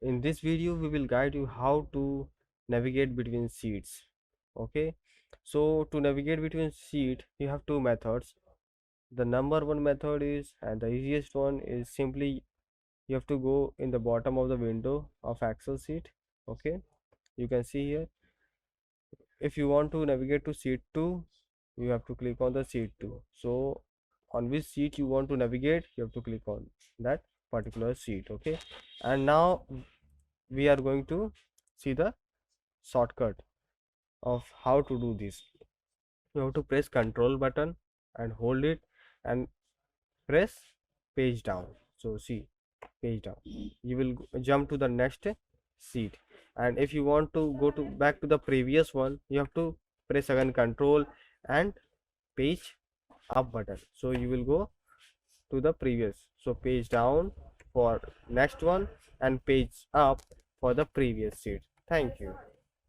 In this video we will guide you how to navigate between sheets. Okay, so to navigate between sheet you have two methods. The number one method is, and the easiest one is, simply you have to go in the bottom of the window of Excel sheet. Okay, you can see here. If you want to navigate to sheet 2, you have to click on the sheet 2. So on which sheet you want to navigate, you have to click on that particular sheet. Okay, and now we are going to see the shortcut of how to do this. You have to press Ctrl button and hold it and press page down. So see, page down, you will jump to the next sheet. And if you want to go to back to the previous one, you have to press again Ctrl and page up button. So you will go to the previous. So page down for next one and page up for the previous sheet. Thank you.